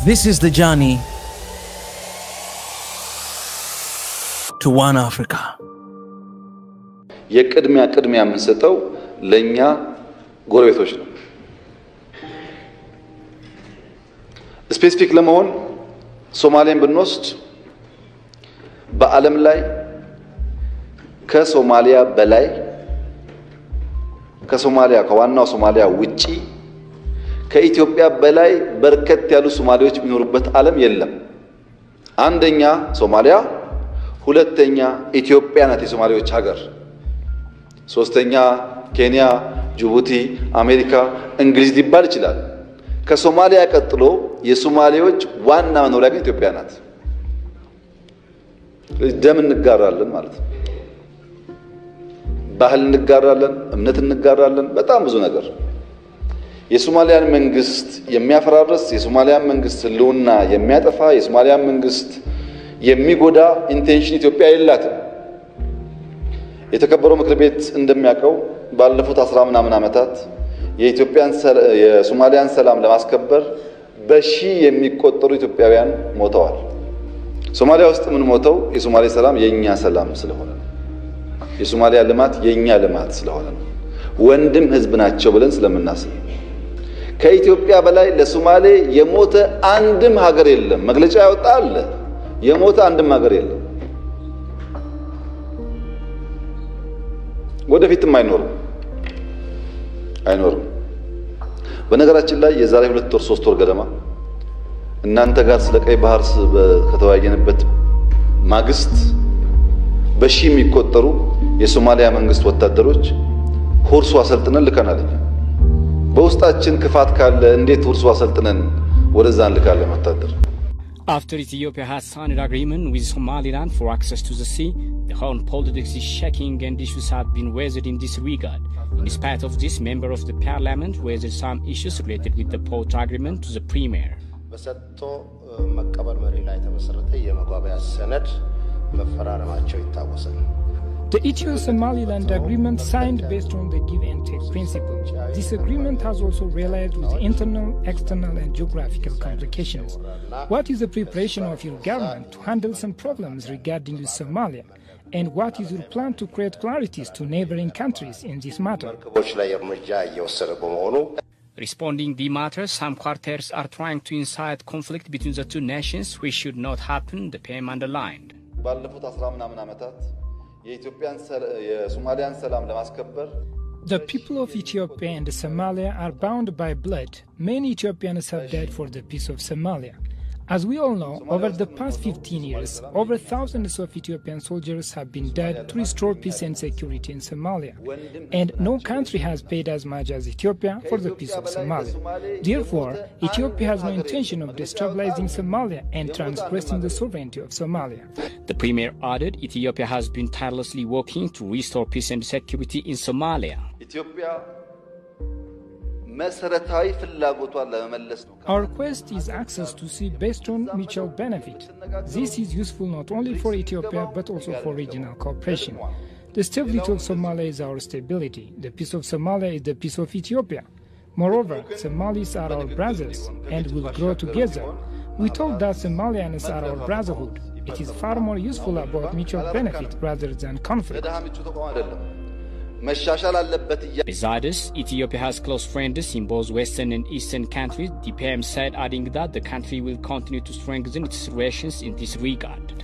This is the journey to one Africa. የቅድሚያ የምንሰጠው ለኛ ጎረቤቶች ነው። ስፔሲፊክ ለመሆን ሶማሊያን ብንወስድ በዓለም ላይ ከሶማሊያ በላይ ከዋናው ሶማሊያ ውጪ ከኢትዮጵያ በላይ በርከት ያሉ ሶማሌዎች የሚኖሩበት ዓለም የለም። አንደኛ ሶማሊያ፣ ሁለተኛ ኢትዮጵያ ናት የሶማሌዎች ሀገር፣ ሶስተኛ ኬንያ፣ ጅቡቲ፣ አሜሪካ፣ እንግሊዝ ሊባል ይችላል። ከሶማሊያ ቀጥሎ የሶማሌዎች ዋና መኖሪያ ግን ኢትዮጵያ ናት። ደም እንጋራለን ማለት ነው። ባህል እንጋራለን፣ እምነት እንጋራለን፣ በጣም ብዙ ነገር። የሶማሊያን መንግስት የሚያፈራርስ፣ የሶማሊያን መንግስት ህልውና የሚያጠፋ፣ የሶማሊያን መንግስት የሚጎዳ ኢንቴንሽን ኢትዮጵያ የላትም። የተከበረው ምክር ቤት እንደሚያውቀው ባለፉት 10 ምናምን ዓመታት የሶማሊያን ሰላም ለማስከበር በሺህ የሚቆጠሩ ኢትዮጵያውያን ሞተዋል። ሶማሊያ ውስጥ ምን ሞተው የሶማሌ ሰላም የኛ ሰላም ስለሆነ ነው። የሶማሊያ ልማት የኛ ልማት ስለሆነ ነው። ወንድም ህዝብ ናቸው ብለን ስለምናስብ ከኢትዮጵያ በላይ ለሶማሌ የሞተ አንድም ሀገር የለም። መግለጫ ያወጣል፣ የሞተ አንድም ሀገር የለም። ወደፊትም አይኖርም። በነገራችን ላይ የዛሬ 2 ወር 3 ወር ገደማ እናንተ ጋር ስለ ቀይ ባህር ከተወያየንበት ማግስት በሺህ የሚቆጠሩ የሶማሊያ መንግስት ወታደሮች ሁርሱ አሰልጥነን ልከናል። በውስጣችን ክፋት ካለ እንዴት ሁርሱ አሰልጥነን ወደዛ እንልካለን ወታደር? After Ethiopia has signed an agreement with Somaliland for access to the sea, the whole politics is shaking and issues have been raised in this regard. In spite of this, member of the parliament raised some issues related with the port agreement to the premier. በሰጥቶ መቀበል መሪ ላይ ተመሰረተ የመግባቢያ ሰነድ መፈራረማቸው ይታወሳል። The Ethio-Somaliland agreement signed based on the give and take principle. This agreement has also realized with internal, external and geographical complications. What is the preparation of your government to handle some problems regarding with Somalia? And what is your plan to create clarities to neighboring countries in this matter? Responding the matter, some quarters are trying to incite conflict between the two nations, which should not happen, the PM underlined. The people of Ethiopia and Somalia are bound by blood. Many Ethiopians have died for the peace of Somalia. As we all know, over the past 15 years, over thousands of Ethiopian soldiers have been dead to restore peace and security in Somalia. And no country has paid as much as Ethiopia for the peace of Somalia. Therefore, Ethiopia has no intention of destabilizing Somalia and transgressing the sovereignty of Somalia. The premier added Ethiopia has been tirelessly working to restore peace and security in Somalia. Our quest is access to sea based on mutual benefit. This is useful not only for Ethiopia but also for regional cooperation. The stability of Somalia is our stability. The peace of Somalia is the peace of Ethiopia. Moreover, Somalis are our brothers and will grow together. We thought that Somalians are our brotherhood. It is far more useful about mutual benefit rather than conflict. Besides, Ethiopia has close friends in both Western and Eastern countries, the PM said, adding that the country will continue to strengthen its relations in this regard.